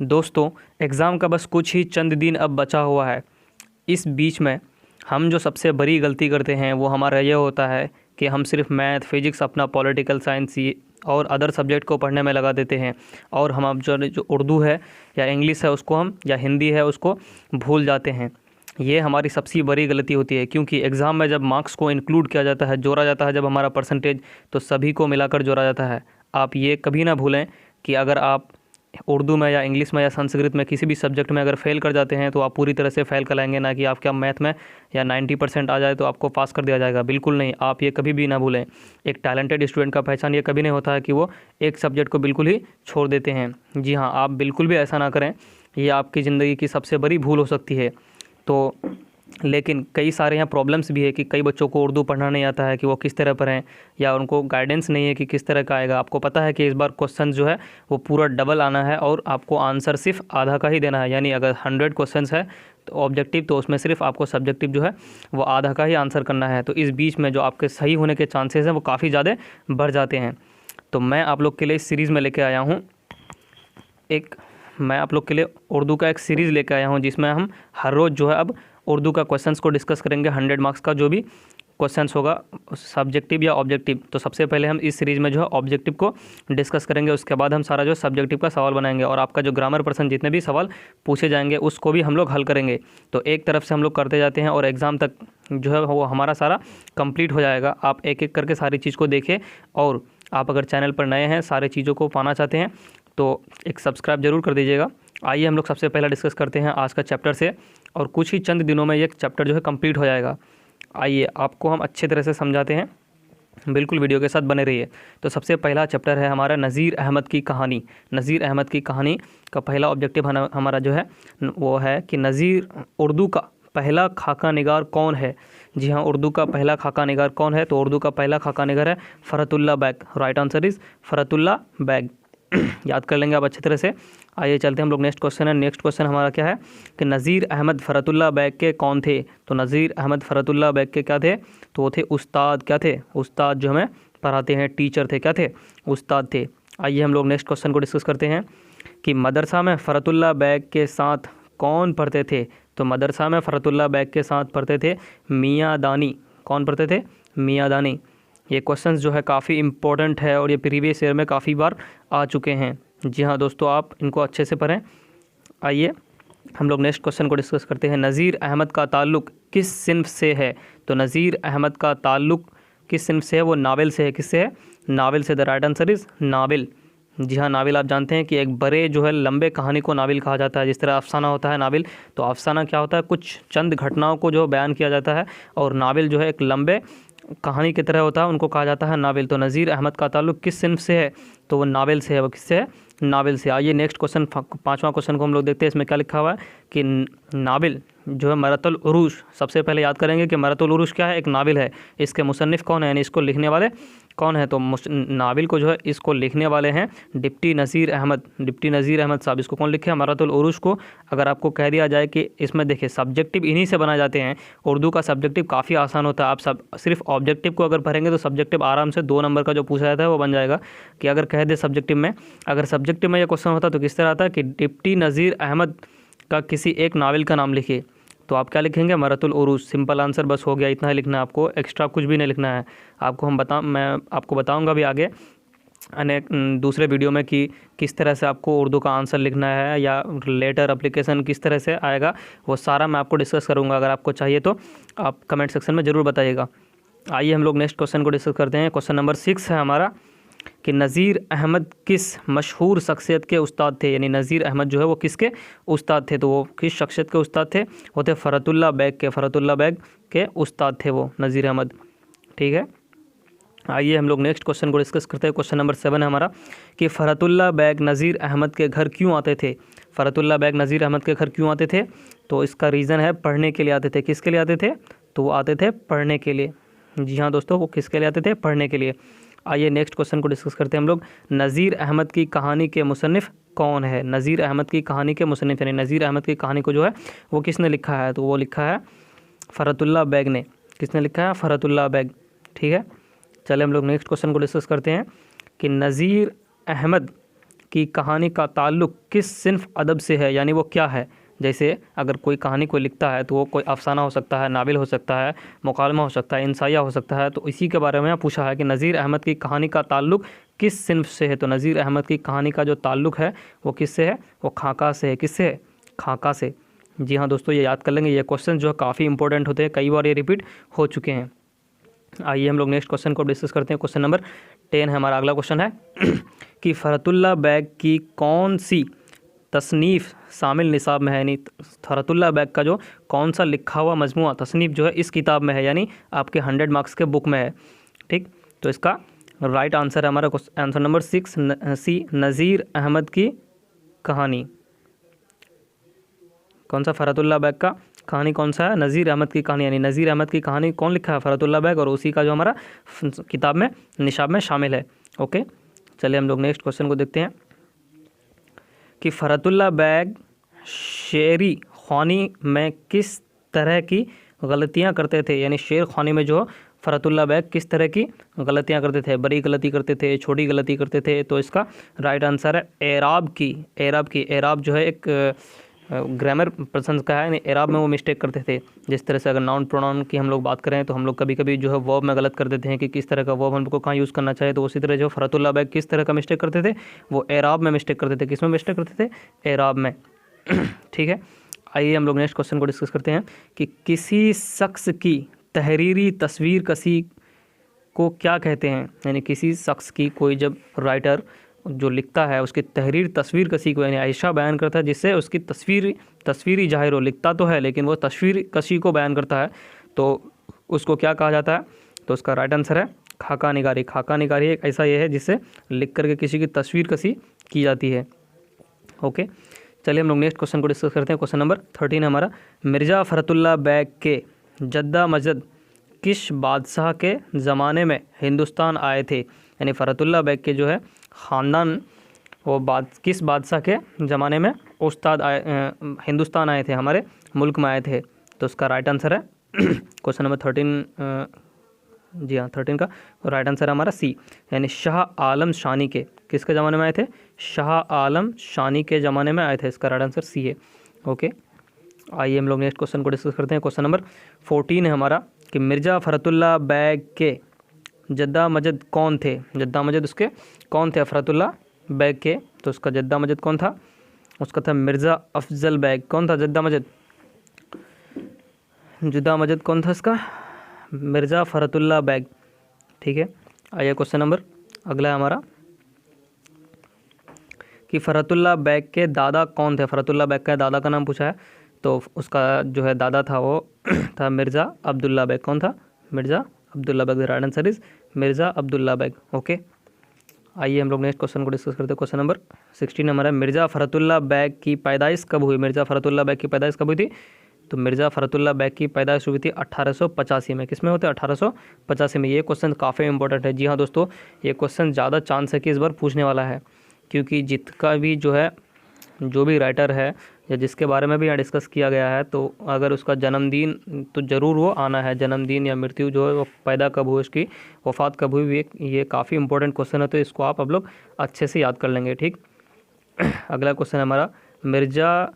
दोस्तों, एग्ज़ाम का बस कुछ ही चंद दिन अब बचा हुआ है। इस बीच में हम जो सबसे बड़ी गलती करते हैं वो हमारा ये होता है कि हम सिर्फ मैथ, फिज़िक्स, अपना पॉलिटिकल साइंस ये और अदर सब्जेक्ट को पढ़ने में लगा देते हैं और हम अब जो उर्दू है या इंग्लिश है उसको हम या हिंदी है उसको भूल जाते हैं। ये हमारी सबसे बड़ी गलती होती है, क्योंकि एग्ज़ाम में जब मार्क्स को इंक्लूड किया जाता है, जोड़ा जाता है जब हमारा परसेंटेज, तो सभी को मिलाकर जोड़ा जाता है। आप ये कभी ना भूलें कि अगर आप उर्दू में या इंग्लिश में या संस्कृत में किसी भी सब्जेक्ट में अगर फ़ेल कर जाते हैं तो आप पूरी तरह से फ़ेल कराएंगे, ना कि आपके मैथ में या 90% आ जाए तो आपको पास कर दिया जाएगा। बिल्कुल नहीं, आप ये कभी भी ना भूलें। एक टैलेंटेड स्टूडेंट का पहचान ये कभी नहीं होता है कि वो एक सब्जेक्ट को बिल्कुल ही छोड़ देते हैं। जी हाँ, आप बिल्कुल भी ऐसा ना करें, ये आपकी ज़िंदगी की सबसे बड़ी भूल हो सकती है। तो लेकिन कई सारे यहाँ प्रॉब्लम्स भी है कि कई बच्चों को उर्दू पढ़ना नहीं आता है कि वो किस तरह पढ़ें, या उनको गाइडेंस नहीं है कि किस तरह का आएगा। आपको पता है कि इस बार क्वेश्चन जो है वो पूरा डबल आना है और आपको आंसर सिर्फ आधा का ही देना है। यानी अगर 100 क्वेश्चन है तो ऑब्जेक्टिव, तो उसमें सिर्फ आपको सब्जेक्टिव जो है वो आधा का ही आंसर करना है। तो इस बीच में जो आपके सही होने के चांसेस हैं वो काफ़ी ज़्यादा बढ़ जाते हैं। तो मैं आप लोग के लिए इस सीरीज़ में लेके आया हूँ मैं आप लोग के लिए उर्दू का एक सीरीज़ लेकर आया हूँ, जिसमें हम हर रोज़ जो है अब उर्दू का क्वेश्चंस को डिस्कस करेंगे। 100 मार्क्स का जो भी क्वेश्चंस होगा, सब्जेक्टिव या ऑब्जेक्टिव। तो सबसे पहले हम इस सीरीज़ में जो है ऑब्जेक्टिव को डिस्कस करेंगे, उसके बाद हम सारा जो सब्जेक्टिव का सवाल बनाएंगे और आपका जो ग्रामर पर्सन जितने भी सवाल पूछे जाएंगे उसको भी हम लोग हल करेंगे। तो एक तरफ से हम लोग करते जाते हैं और एग्ज़ाम तक जो है वो हमारा सारा कंप्लीट हो जाएगा। आप एक एक करके सारी चीज़ को देखें, और आप अगर चैनल पर नए हैं, सारे चीज़ों को पाना चाहते हैं तो एक सब्सक्राइब ज़रूर कर दीजिएगा। आइए हम लोग सबसे पहला डिस्कस करते हैं आज का चैप्टर से, और कुछ ही चंद दिनों में ये चैप्टर जो है कंप्लीट हो जाएगा। आइए आपको हम अच्छे तरह से समझाते हैं, बिल्कुल वीडियो के साथ बने रहिए। तो सबसे पहला चैप्टर है हमारा नज़ीर अहमद की कहानी। नज़ीर अहमद की कहानी का पहला ऑब्जेक्टिव हमारा जो है वो है कि नज़ीर उर्दू का पहला खाका निगार कौन है। जी हाँ, उर्दू का पहला खाका निगार कौन है? तो उर्दू का पहला खाका निगार है Fartullah Baig. Right answer is Fartullah Baig. याद कर लेंगे आप अच्छी तरह से। आइए चलते हैं हम लोग नेक्स्ट क्वेश्चन है। नेक्स्ट क्वेश्चन हमारा क्या है कि नज़ीर अहमद फ़रतुल्लाह बैग के कौन थे। तो नज़ीर अहमद फ़रतुल्लाह बैग के क्या थे? तो वो थे उस्ताद। क्या थे? उस्ताद। जो हमें पढ़ाते हैं, टीचर थे। क्या थे? उस्ताद थे। आइए हम लोग नेक्स्ट क्वेश्चन को डिस्कस करते हैं कि मदरसा में फ़रतुल्लाह बैग के साथ कौन पढ़ते थे। तो मदरसा में फ़रतुल्लाह बैग के साथ पढ़ते थे मियाँ दानी। कौन पढ़ते थे? मियाँ दानी। ये क्वेश्चंस जो है काफ़ी इंपॉर्टेंट है और ये प्रीवियस ईयर में काफ़ी बार आ चुके हैं। जी हाँ दोस्तों, आप इनको अच्छे से पढ़ें। आइए हम लोग नेक्स्ट क्वेश्चन को डिस्कस करते हैं। नज़ीर अहमद का ताल्लुक़ किस सिन्फ से है। तो नज़ीर अहमद का ताल्लुक़ किस सिन्फ से है? वो नावल से है। किससे है? नावल से। The right answer is novel. जी हाँ, नावल आप जानते हैं कि एक बड़े जो है लंबे कहानी को नावल कहा जाता है। जिस तरह अफसाना होता है नावल, तो अफसाना क्या होता है? कुछ चंद घटनाओं को जो बयान किया जाता है, और नावल जो है एक लंबे कहानी की तरह होता है, उनको कहा जाता है नावल। तो नज़ीर अहमद का ताल्लुक़ किस सिन्फ से है? तो वो नावल से है। वो किससे है? नावल से। आइए नेक्स्ट क्वेश्चन, पाँचवां क्वेश्चन को हम लोग देखते हैं। इसमें क्या लिखा हुआ है कि नावल जो है मरतुल उरूज। सबसे पहले याद करेंगे कि मरतुल उरूज क्या है? एक नावल है। इसके मुसन्निफ़ कौन है, यानी इसको लिखने वाले कौन है? तो नावल को जो है इसको लिखने वाले हैं डिप्टी नज़ीर अहमद। डिप्टी नज़ीर अहमद साहब। इसको कौन लिखे? मरतुल उरूज को। अगर आपको कह दिया जाए कि इसमें देखिए सब्जेक्टिव इन्हीं से बनाए जाते हैं। उर्दू का सब्जेक्टिव काफ़ी आसान होता है। आप सब सिर्फ ऑब्जेक्टिव को अगर पढ़ेंगे तो सब्जेक्टिव आराम से 2 नंबर का जो पूछा जाता है वो बन जाएगा। कि अगर कह दे सब्जेक्टिव में, अगर सब्जेक्टिव में यह क्वेश्चन होता तो किस तरह आता है कि डिप्टी नज़ीर अहमद का किसी एक नावल का नाम लिखिए, तो आप क्या लिखेंगे? मरतुल उरूज। सिंपल आंसर बस हो गया, इतना ही लिखना है आपको, एक्स्ट्रा कुछ भी नहीं लिखना है। मैं आपको बताऊंगा भी आगे अनेक दूसरे वीडियो में कि किस तरह से आपको उर्दू का आंसर लिखना है, या लेटर एप्लीकेशन किस तरह से आएगा, वो सारा मैं आपको डिस्कस करूँगा। अगर आपको चाहिए तो आप कमेंट सेक्शन में ज़रूर बताइएगा। आइए हम लोग नेक्स्ट क्वेश्चन को डिस्कस करते हैं। क्वेश्चन नंबर 6 है हमारा कि नज़ीर अहमद किस मशहूर शख्सियत के उस्ताद थे। यानी नज़ीर अहमद जो है वो किसके उस्ताद थे? तो वो किस शख्सियत के उस्ताद थे? वो थे फ़रतुल्लाह बैग के। फ़रतुल्लाह बैग के उस्ताद थे वो नज़ीर अहमद। ठीक है, आइए हम लोग नेक्स्ट क्वेश्चन को डिस्कस करते हैं। क्वेश्चन नंबर 7 है हमारा कि फ़रतुल्लाह बैग नज़ीर अहमद के घर क्यों आते थे। फ़रतुल्लाह बैग नज़ीर अहमद के घर क्यों आते थे? तो इसका रीज़न है पढ़ने के लिए आते थे। किसके लिए आते थे? तो वो आते थे पढ़ने के लिए। जी हाँ दोस्तों, वो किसके लिए आते थे? पढ़ने के लिए। आइए नेक्स्ट क्वेश्चन को डिस्कस करते हैं हम लोग। नज़ीर अहमद की कहानी के मुसन्निफ़ कौन है? नज़ीर अहमद की कहानी के मुसन्निफ़, यानी नज़ीर अहमद की कहानी को जो है वो किसने लिखा है? तो वो लिखा है फ़रतुल्लाह बैग ने। किसने लिखा है? फ़रतुल्लाह बैग। ठीक है, चले हम लोग नेक्स्ट क्वेश्चन को डिस्कस करते हैं कि नज़ीर अहमद की कहानी का ताल्लुक़ किस सिन्फ अदब से है, यानी वो क्या है। जैसे अगर कोई कहानी को लिखता है तो वो कोई अफ़साना हो सकता है, नावल हो सकता है, मुकालमा हो सकता है, इंसाइया हो सकता है। तो इसी के बारे में पूछा है कि नज़ीर अहमद की कहानी का ताल्लुक़ किस सिन्फ से है। तो नज़ीर अहमद की कहानी का जो ताल्लुक़ है वो किससे है, वो खाका से है। किससे है, खाका से। जी हाँ दोस्तों, ये याद कर लेंगे। ये क्वेश्चन जो है काफ़ी इंपॉर्टेंट होते हैं, कई बार ये रिपीट हो चुके हैं। आइए हम लोग नेक्स्ट क्वेश्चन को डिस्कस करते हैं। क्वेश्चन नंबर 10 है हमारा अगला क्वेश्चन है कि फ़रतुल्लाह बैग की कौन सी तसनीफ़ शामिल निसाब में है, यानी फ़रतुल्लाह बैग का जो कौन सा लिखा हुआ मजमुआ तसनीफ़ जो है इस किताब में है, यानी आपके 100 मार्क्स के बुक में है। ठीक, तो इसका राइट आंसर है हमारा आंसर नंबर 6 सी, नज़ीर अहमद की कहानी। कौन सा, फ़रतुल्लाह बैग का कहानी कौन सा है, नज़ीर अहमद की कहानी, यानी नज़ीर अहमद की कहानी कौन लिखा है, फ़रतुल्लाह बैग, और उसी का जो हमारा किताब में निशाब में शामिल है। ओके, चलिए हम लोग नेक्स्ट क्वेश्चन को देखते हैं कि फ़रतुल्लाह बैग शेरी ख़्वानी में किस तरह की गलतियां करते थे, यानी शेर ख़्वानी में जो फ़रतुल्लाह बैग किस तरह की गलतियां करते थे, बड़ी गलती करते थे, छोटी गलती करते थे। तो इसका राइट आंसर है एराब की। एराब जो है एक ग्रामर पर्सन का है, यानी एराब में वो मिस्टेक करते थे। जिस तरह से अगर नाउन प्रोनाउन की हम लोग बात करें तो हम लोग कभी कभी जो है वर्ब में गलत कर देते हैं कि किस तरह का वर्ब हमको कहाँ यूज़ करना चाहिए। तो उसी तरह जो फ़रतुल्लाह बैग किस तरह का मिस्टेक करते थे, वो एराब में मिस्टेक करते थे। किस में मिस्टेक करते थे, एराब में। ठीक है, आइए हम लोग नेक्स्ट क्वेश्चन को डिस्कस करते हैं कि किसी शख्स की तहरीरी तस्वीर कसी को क्या कहते हैं, यानी किसी शख्स की, कोई जब राइटर जो लिखता है उसकी तहरीर तस्वीर कसी को, यानी आयशा बयान करता है जिससे उसकी तस्वीरी ज़ाहिर हो, लिखता तो है लेकिन वो तस्वीर कसी को बयान करता है, तो उसको क्या कहा जाता है। तो उसका राइट आंसर है खाका निगारी। खाका निगारी एक ऐसा ये है जिससे लिख करके किसी की तस्वीर कसी की जाती है। ओके, चलिए हम लोग नेक्स्ट क्वेश्चन को डिस्कस करते हैं। क्वेश्चन नंबर 13 हमारा, मिर्ज़ा फ़रतुल्लाह बैग के जद्दा मजद किस बादशाह के ज़माने में हिंदुस्तान आए थे, यानी फ़रतुल्लाह बैग के जो है ख़ानदान वो किस बादशाह के ज़माने में उस्ताद आए, हिंदुस्तान आए थे, हमारे मुल्क में आए थे। तो उसका राइट आंसर है क्वेश्चन नंबर 13, जी हाँ 13 का राइट आंसर है हमारा सी, यानी शाह आलम शानी के, किसके ज़माने में आए थे, शाह आलम शानी के ज़माने में आए थे। इसका राइट आंसर सी है। ओके, आइए हम लोग नेक्स्ट क्वेश्चन को डिस्कस करते हैं। क्वेश्चन नंबर 14 है हमारा कि मिर्ज़ा फ़रतुल्लाह बैग के जद्दा मजद कौन थे। जद्दा मजद उसके कौन थे फ़रतुल्लाह बैग के, तो उसका जद्दा मजद कौन था, उसका था मिर्ज़ा अफ़ज़ल बैग। कौन था जद्दा मजद, जद्दा मजद कौन था इसका, मिर्ज़ा फ़रतुल्लाह बैग। ठीक है, आइए क्वेश्चन नंबर अगला है हमारा कि फ़रतुल्लाह बैग के दादा कौन थे। फ़रतुल्लाह बैग का दादा का नाम पूछा है, तो उसका जो है दादा था वो था मिर्ज़ा अब्दुल्ला बैग। कौन था, Mirza Abdullah bag. Right answer is Mirza Abdullah bag. Okay, आइए हम लोग नेक्स्ट क्वेश्चन को डिस्कस करते हैं। क्वेश्चन नंबर 16 हमारा, मिर्ज़ा फ़रतुल्लाह बैग की पैदाइश कब हुई। मिर्ज़ा फ़रतुल्लाह बैग की पैदाइश कब हुई थी, तो मिर्ज़ा फ़रतुल्लाह बैग की पैदाइश हुई थी 1885 में। किस में होते हैं, 1885 में। ये क्वेश्चन काफ़ी इंपॉर्टेंट है। जी हाँ दोस्तों, ये क्वेश्चन ज़्यादा चांस है कि इस बार पूछने वाला है, क्योंकि जिसका भी जो है जो भी राइटर है या जिसके बारे में भी यहाँ डिस्कस किया गया है, तो अगर उसका जन्मदिन तो ज़रूर वो आना है, जन्मदिन या मृत्यु जो है वो पैदा कब हुई, उसकी वफ़ात कब हुई, ये काफ़ी इंपॉर्टेंट क्वेश्चन है, तो इसको आप लोग अच्छे से याद कर लेंगे। ठीक, अगला क्वेश्चन है हमारा, मिर्ज़ा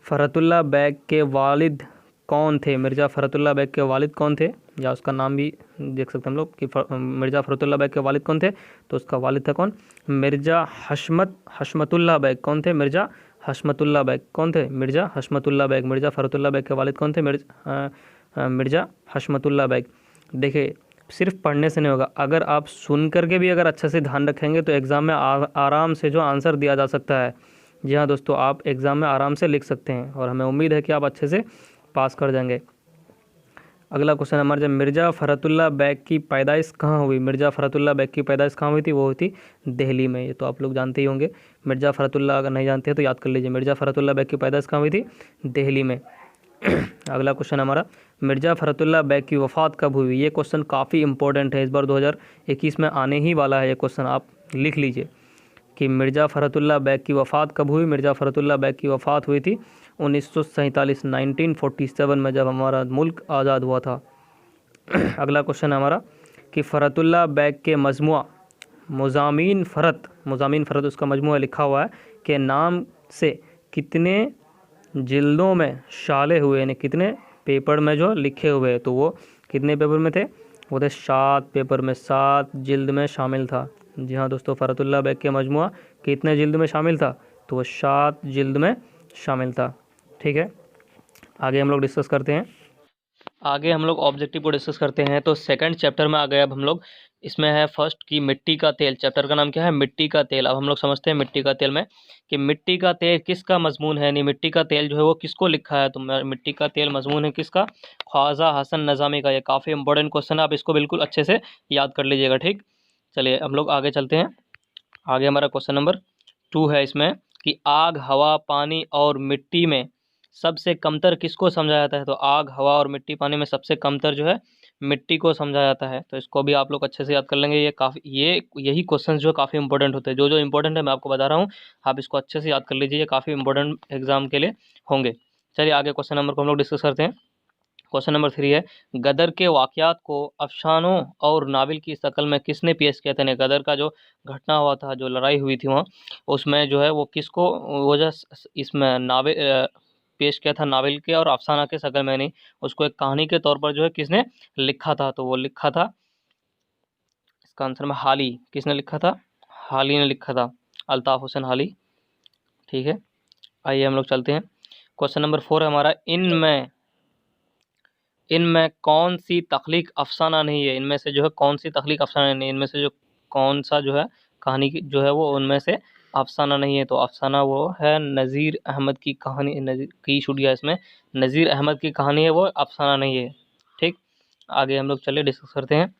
फ़रतुल्लाह बैग के वालिद कौन थे। मिर्ज़ा फ़रतुल्लाह बैग के वालिद कौन थे, या उसका नाम भी देख सकते हैं हम लोग कि मिर्ज़ा फ़रतुल्लाह बैग के वालिद कौन थे। तो उसका वालिद था कौन, मिर्ज़ा हशमतुल्लाह बैग। कौन थे, मिर्ज़ा हशमतुल्लाह बैग। कौन थे, मिर्ज़ा हशमतुल्लाह बैग। मिर्ज़ा फ़रतुल्लाह बैग के वालिद कौन थे, मिर्ज़ा हशमतुल्लाह बैग। देखिए, सिर्फ पढ़ने से नहीं होगा, अगर आप सुन करके भी अगर अच्छे से ध्यान रखेंगे तो एग्ज़ाम में आराम से जो आंसर दिया जा सकता है। जी हाँ दोस्तों, आप एग्ज़ाम में आराम से लिख सकते हैं और हमें उम्मीद है कि आप अच्छे से पास कर जाएंगे। अगला क्वेश्चन हमारा, जब मिर्ज़ा फ़रतुल्लाह बैग की पैदाइश कहाँ हुई। मिर्ज़ा फ़रतुल्लाह बैग की पैदाइश कहाँ हुई थी, वो हुई थी दिल्ली में। ये तो आप लोग जानते ही होंगे। मिर्ज़ा फ़रतुल्लाह अगर नहीं जानते हैं तो याद कर लीजिए, मिर्ज़ा फ़रतुल्लाह बैग की पैदाइश कहाँ हुई थी, दिल्ली में। अगला क्वेश्चन हमारा, मिर्ज़ा फ़रतुल्लाह बैग की वफ़ात कब हुई। ये क्वेश्चन काफ़ी इंपॉर्टेंट है, इस बार 2021 में आने ही वाला है। ये क्वेश्चन आप लिख लीजिए कि मिर्ज़ा फ़रतुल्लाह बैग की वफ़ात कब हुई। मिर्ज़ा फ़रतुल्लाह बैग की वफ़ात हुई थी 1947 में, जब हमारा मुल्क आज़ाद हुआ था। अगला क्वेश्चन हमारा कि फ़रतुल्लाह बैग के मुज़ामिन फ़रत उसका मजमूआ लिखा हुआ है के नाम से कितने जिल्दों में शाले हुए, यानी कितने पेपर में जो लिखे हुए, तो वो कितने पेपर में थे, वो थे 7 पेपर में, 7 जिल्द में शामिल था। जी हाँ दोस्तों, फ़रतुल्लाह बैग के मजमूआ कितने जिल्द में शामिल था, तो वो 7 जिल्द में शामिल था। ठीक है, आगे हम लोग डिस्कस करते हैं। आगे हम लोग ऑब्जेक्टिव को डिस्कस करते हैं। तो सेकंड चैप्टर में आ गए अब हम लोग। इसमें है फर्स्ट की मिट्टी का तेल। चैप्टर का नाम क्या है, मिट्टी का तेल। अब हम लोग समझते हैं मिट्टी का तेल में कि मिट्टी का तेल किसका मजमून है, नहीं मिट्टी का तेल जो है वो किसको लिखा है, तो मिट्टी का तेल मजमून है किसका, ख्वाजा हसन नज़ामी का। ये काफ़ी इंपॉर्टेंट क्वेश्चन है, आप इसको बिल्कुल अच्छे से याद कर लीजिएगा। ठीक, चलिए हम लोग आगे चलते हैं। आगे हमारा क्वेश्चन नंबर 2 है इसमें कि आग, हवा, पानी और मिट्टी में सबसे कमतर किसको समझा जाता है, तो आग, हवा और मिट्टी, पानी में सबसे कमतर जो है मिट्टी को समझा जाता है। तो इसको भी आप लोग अच्छे से याद कर लेंगे। ये यही क्वेश्चन जो काफ़ी इंपॉर्टेंट होते हैं, जो इंपॉर्टेंट है मैं आपको बता रहा हूँ, आप इसको अच्छे से याद कर लीजिए, ये काफ़ी इंपॉर्टेंट एग्जाम के लिए होंगे। चलिए आगे क्वेश्चन नंबर को हम लोग डिस्कस करते हैं। क्वेश्चन नंबर 3 है, गदर के वाक़यात को अफसानों और नावल की शक्ल में किसने पेश किया था। गदर का जो घटना हुआ था, जो लड़ाई हुई थी वहाँ, उसमें जो है वो किसको वो जो इसमें नावल पेश किया था, नावल के और अफसाना के शक्ल में नहीं, उसको एक कहानी के तौर पर जो है किसने लिखा था, तो वो लिखा था, इसका आंसर में हाली। किसने लिखा था, हाली ने लिखा था, अल्ताफ़ हुसैन हाली। ठीक है, आइए हम लोग चलते हैं। क्वेश्चन नंबर 4 है हमारा, इनमें कौन सी तख्लीक अफसाना नहीं है, इनमें से जो है कौन सी तख्लीक अफसाना नहीं है, इनमें से जो कौन सा जो है कहानी की जो है वो उनमें से अफसाना नहीं है, तो अफसाना वो है नज़ीर अहमद की कहानी। नज़ीर की छूट गया इसमें, नज़ीर अहमद की कहानी है, वो अफसाना नहीं है। ठीक, आगे हम लोग चलिए डिस्कस करते हैं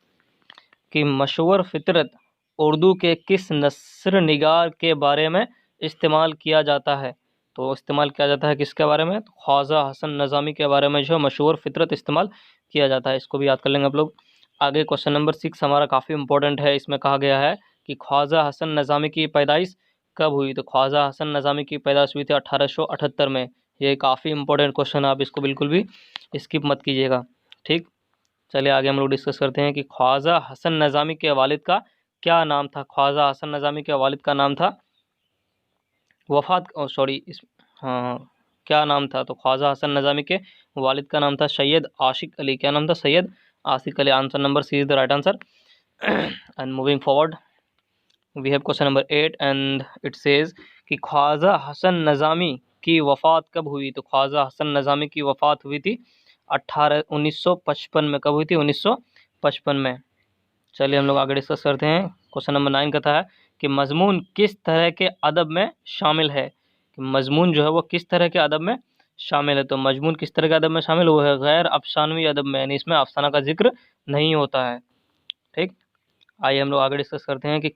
कि मशहूर फितरत उर्दू के किस नस्र निगार के बारे में इस्तेमाल किया जाता है, तो इस्तेमाल किया जाता है किसके बारे में, तो ख्वाजा हसन नज़ामी के बारे में जो मशहूर फितरत इस्तेमाल किया जाता है। इसको भी याद कर लेंगे आप लोग। आगे क्वेश्चन नंबर 6 हमारा काफ़ी इंपॉर्टेंट है। इसमें कहा गया है कि ख्वाजा हसन नज़ामी की पैदाइश कब हुई, तो ख्वाजा हसन नज़ामी की पैदाइश हुई थी 1878 में। ये काफ़ी इंपॉर्टेंट क्वेश्चन है, आप इसको बिल्कुल भी स्किप मत कीजिएगा। ठीक, चलिए आगे हम लोग डिस्कस करते हैं कि ख्वाजा हसन नज़ामी के वालिद का क्या नाम था। ख्वाजा हसन नज़ामी के वालिद का नाम था वफ़ात, सॉरी इस हाँ, क्या नाम था, तो ख्वाजा हसन नज़ामी के वालिद का नाम था सैयद आशिक अली। क्या नाम था, Syed Ashiq Ali. Answer number C is the right answer. And moving forward we have question number 8 and it says कि ख्वाजा हसन नज़ामी की वफ़ात कब हुई, तो ख्वाजा हसन नज़ामी की वफ़ात हुई थी 1955 में। कब हुई थी, 1955 में। चलिए हम लोग आगे डिस्कस करते हैं। क्वेश्चन नंबर 9 कहता है कि मजमून किस तरह के अदब में शामिल है, कि मजमून जो है वो किस तरह के अदब में शामिल है, तो मजमून किस तरह के अदब में शामिल हुआ है, गैर अफसानवी अदब में, यानी इसमें अफसाना का जिक्र नहीं होता है। ठीक, आइए हम लोग आगे डिस्कस करते हैं कि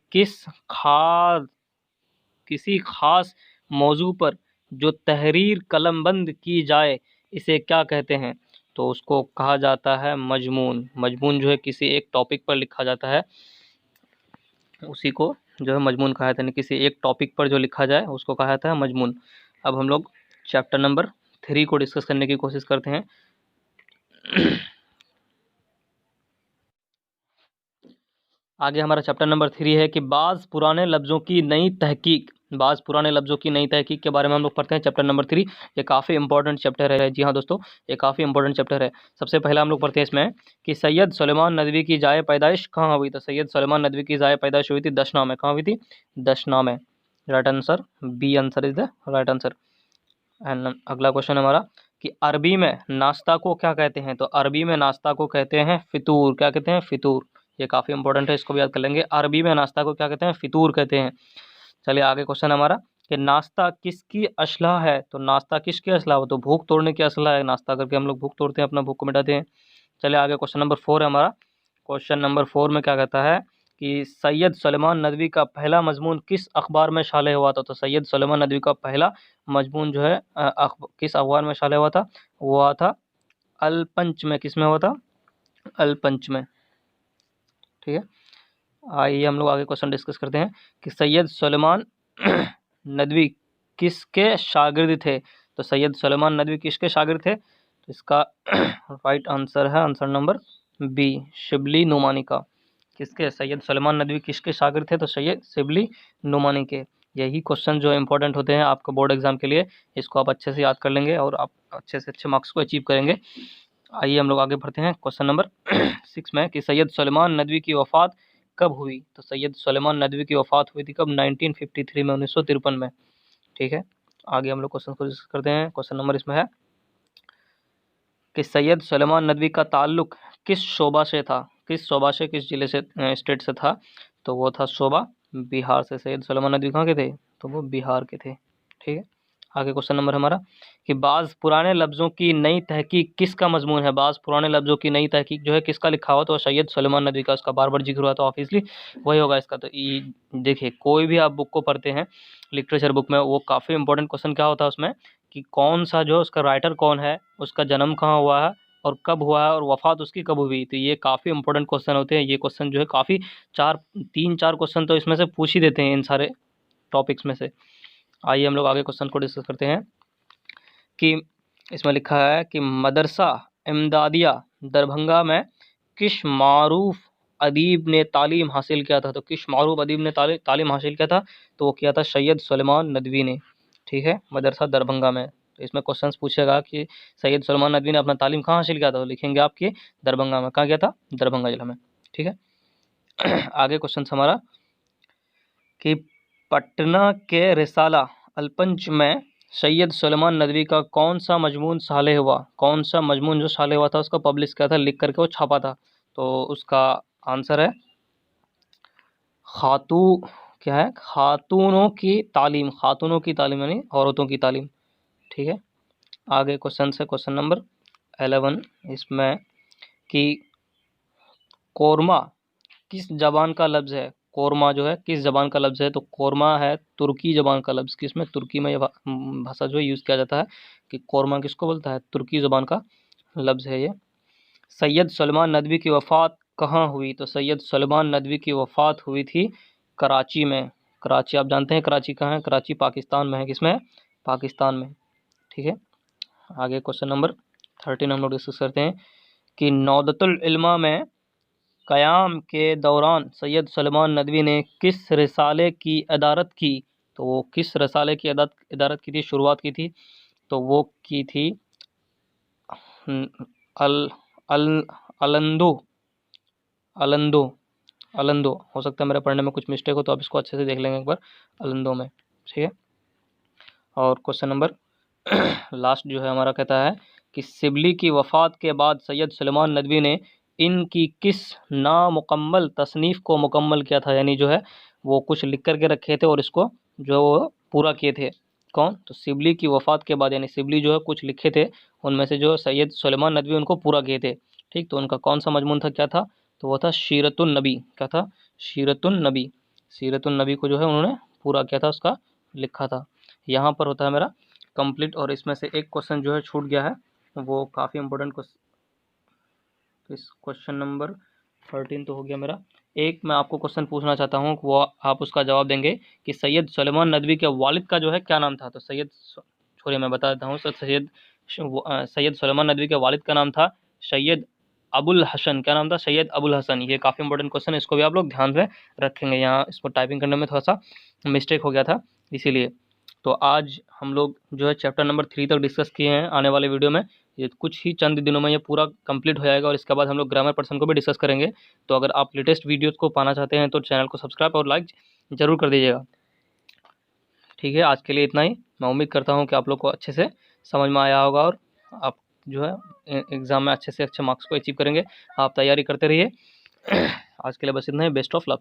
किसी खास मौजू पर जो तहरीर कलमबंद की जाए इसे क्या कहते हैं, तो उसको कहा जाता है मजमून। मजमून जो है किसी एक टॉपिक पर लिखा जाता है, उसी को जो है मजमून कहा जाता है, किसी एक टॉपिक पर जो लिखा जाए उसको कहा जाता है मजमून। अब हम लोग चैप्टर नंबर 3 को डिस्कस करने की कोशिश करते हैं। आगे हमारा चैप्टर नंबर 3 है कि बाज़ पुराने लफ्ज़ों की नई तहकीक। बाज़ पुराने लफ्ज़ों की नई तहकीक के बारे में हम लोग पढ़ते हैं चैप्टर नंबर 3। ये काफ़ी इंपॉर्टेंट चैप्टर है। जी हाँ दोस्तों, ये काफ़ी इंपॉर्टेंट चैप्टर है। सबसे पहला हम लोग पढ़ते हैं इसमें कि सैयद सुलेमान नदवी की जाए पैदाइश कहाँ हुई, तो सैयद सुलेमान नदवी की जाए पैदाइश हुई थी दशना में। कहाँ हुई थी, दशना में। Right answer B answer is the right answer. And अगला क्वेश्चन हमारा कि अरबी में नाश्ता को क्या कहते हैं, तो अरबी में नाश्ता को कहते हैं फितूर। क्या कहते हैं, फितूर। ये काफ़ी इंपॉर्टेंट है, इसको भी याद कर लेंगे। अरबी में नाश्ता को क्या कहते हैं, फितूर कहते हैं। चलिए आगे क्वेश्चन हमारा कि नाश्ता किसकी असलाह है, तो नाश्ता किसकी असलाह हो, तो भूख तोड़ने की असलाह है। नाश्ता करके हम लोग भूख तोड़ते हैं, अपना भूख को मिटाते हैं। चलिए आगे क्वेश्चन नंबर 4 है हमारा। क्वेश्चन नंबर 4 में क्या कहता है कि सैयद सुलेमान नदवी का पहला मजमून किस अखबार में शाले हुआ था, तो सैयद सुलेमान नदवी का पहला मजमून जो है किस अखबार में शाले हुआ था, वो हुआ था अल पंच में। किस में हुआ था, अल पंच में। ठीक है, आइए हम लोग आगे क्वेश्चन डिस्कस करते हैं कि सैयद सुलेमान नदवी किसके शागिर्द थे, तो सैयद सुलेमान नदवी किसके शागिर्द थे, तो इसका राइट आंसर है answer number B, Shibli Numani का। किसके? सैयद सुलेमान नदवी किसके शागिर्द थे? तो सैयद शिबली नुमानी के। यही क्वेश्चन जो इंपॉर्टेंट होते हैं आपके बोर्ड एग्जाम के लिए, इसको आप अच्छे से याद कर लेंगे और आप अच्छे से अच्छे मार्क्स को अचीव करेंगे। आइए हम लोग आगे बढ़ते हैं क्वेश्चन नंबर 6 में कि सैयद सुलेमान नदवी की वफ़ात कब हुई? तो सैयद सुलेमान नदवी की वफ़ात हुई थी कब? 1953 में, 1953 में। ठीक है, आगे हम लोग क्वेश्चन को डिस्कस करते हैं। क्वेश्चन नंबर इसमें है कि सैयद सुलेमान नदवी का ताल्लुक किस शोबा से था? किस शोबा से, किस जिले से, स्टेट से था? तो वो था शोबा बिहार से। सैयद सुलेमान नदवी कहाँ के थे? तो वो बिहार के थे। ठीक है, आगे क्वेश्चन नंबर हमारा कि बाज़ पुराने लफ्ज़ों की नई तहकीक किसका मजमून है? बाज़ पुराने लफ्ज़ों की नई तहकीक जो है किसका लिखा हुआ? तो सैयद सुलेमान नदवी का। उसका बार बार जिक्र हुआ तो ऑब्वियसली वही होगा इसका। तो देखिए, कोई भी आप बुक को पढ़ते हैं, लिटरेचर बुक में, वो काफ़ी इंपॉर्टेंट क्वेश्चन क्या होता है उसमें कि कौन सा जो उसका राइटर कौन है, उसका जन्म कहाँ हुआ है और कब हुआ है और वफ़ात उसकी कब हुई। तो ये काफ़ी इंपॉर्टेंट क्वेश्चन होते हैं। ये क्वेश्चन जो है काफ़ी 3-4 क्वेश्चन तो इसमें से पूछ ही देते हैं इन सारे टॉपिक्स में से। आइए हम लोग आगे क्वेश्चन को डिस्कस करते हैं कि इसमें लिखा है कि मदरसा इमदादिया दरभंगा में किस मारूफ अदीब ने तालीम हासिल किया था? तो किस मारूफ अदीब ने तालीम हासिल किया था? तो वो किया था सैयद सुलेमान नदवी ने। ठीक है, मदरसा दरभंगा में। तो इसमें क्वेश्चंस पूछेगा कि सैयद सुलेमान नदवी ने अपना तालीम कहाँ हासिल किया था? तो लिखेंगे आपके दरभंगा में। कहाँ किया था? दरभंगा जिला में। ठीक है, आगे क्वेश्चन हमारा कि पटना के रिसाला अलपंच में सैयद सुलेमान नदवी का कौन सा मजमून साले हुआ? कौन सा मजमून जो साले हुआ था उसका पब्लिश किया था, लिख करके वो छापा था? तो उसका आंसर है क्या है? खातूनों की तालीम। खातूनों की तालीम यानी औरतों की तालीम। ठीक है, आगे क्वेश्चन से क्वेश्चन नंबर 11 इसमें कि कोरमा किस जबान का लफ्ज़ है? कोरमा जो है किस जबान का लफ्ज़ है? तो कोरमा है तुर्की जबान का लफ्ज़। किसमें? तुर्की में ये भाषा जो है यूज़ किया जाता है कि कोरमा किसको बोलता है? तुर्की ज़बान का लफ्ज़ है ये। सैयद सुलेमान नदवी की वफ़ात कहाँ हुई? तो सैयद सुलेमान नदवी की वफ़ात हुई थी कराची में। कराची आप जानते हैं कराची कहाँ है? कराची पाकिस्तान में है। किसमें है? पाकिस्तान में। ठीक है, आगे क्वेश्चन नंबर 13 हम लोग डिस्कस करते हैं कि नौदतुल इल्मा में क़याम के दौरान सैयद सुलेमान नदवी ने किस रिसाले की अदारत की? तो वो किस रिसाले की अदारत की थी, शुरुआत की थी? तो वो की थी अल अल अलंदो अलंदो अलंदो। हो सकता है मेरे पढ़ने में कुछ मिस्टेक हो तो आप इसको अच्छे से देख लेंगे एक बार, अलंदो में। ठीक है, और क्वेश्चन नंबर लास्ट जो है हमारा कहता है कि शिबली की वफ़ात के बाद सैयद सुलेमान नदवी ने इनकी किस नामुकम्मल तसनीफ़ को मुकम्मल किया था? यानी जो है वो कुछ लिख कर के रखे थे और इसको जो वो पूरा किए थे। कौन? तो शिबली की वफ़ात के बाद, यानी शिबली जो है कुछ लिखे थे, उनमें से जो सैयद सुलेमान नदवी उनको पूरा किए थे। ठीक, तो उनका कौन सा मजमून था, क्या था? तो वो था सीरतुन नबी। क्या था? सीरतुन नबी। सीरतुन नबी को जो है उन्होंने पूरा किया था, उसका लिखा था। यहाँ पर होता है मेरा कंप्लीट, और इसमें से एक क्वेश्चन जो है छूट गया है, वो काफ़ी इंपॉर्टेंट क्वेश्चन। इस क्वेश्चन नंबर 13 तो हो गया मेरा। एक मैं आपको क्वेश्चन पूछना चाहता हूँ, वो आप उसका जवाब देंगे कि सैयद सुलेमान नदवी के वालिद का जो है क्या नाम था? तो छोड़िए मैं बता देता हूँ। सैयद सुलेमान नदवी के वालिद का नाम था सैयद अबुल हसन। क्या नाम था? सैयद अबुल हसन। ये काफ़ी इंपॉर्टेंट क्वेश्चन है, इसको भी आप लोग ध्यान से रखेंगे। यहाँ इसको टाइपिंग करने में थोड़ा सा मिस्टेक हो गया था इसीलिए। तो आज हम लोग जो है चैप्टर नंबर 3 तक डिस्कस किए हैं। आने वाले वीडियो में ये कुछ ही चंद दिनों में ये पूरा कंप्लीट हो जाएगा और इसके बाद हम लोग ग्रामर पर्सन को भी डिस्कस करेंगे। तो अगर आप लेटेस्ट वीडियोज़ को पाना चाहते हैं तो चैनल को सब्सक्राइब और लाइक ज़रूर कर दीजिएगा। ठीक है, आज के लिए इतना ही। मैं उम्मीद करता हूँ कि आप लोग को अच्छे से समझ में आया होगा और आप जो है एग्ज़ाम में अच्छे से अच्छे मार्क्स को अचीव करेंगे। आप तैयारी करते रहिए। आज के लिए बस इतना ही। Best of luck.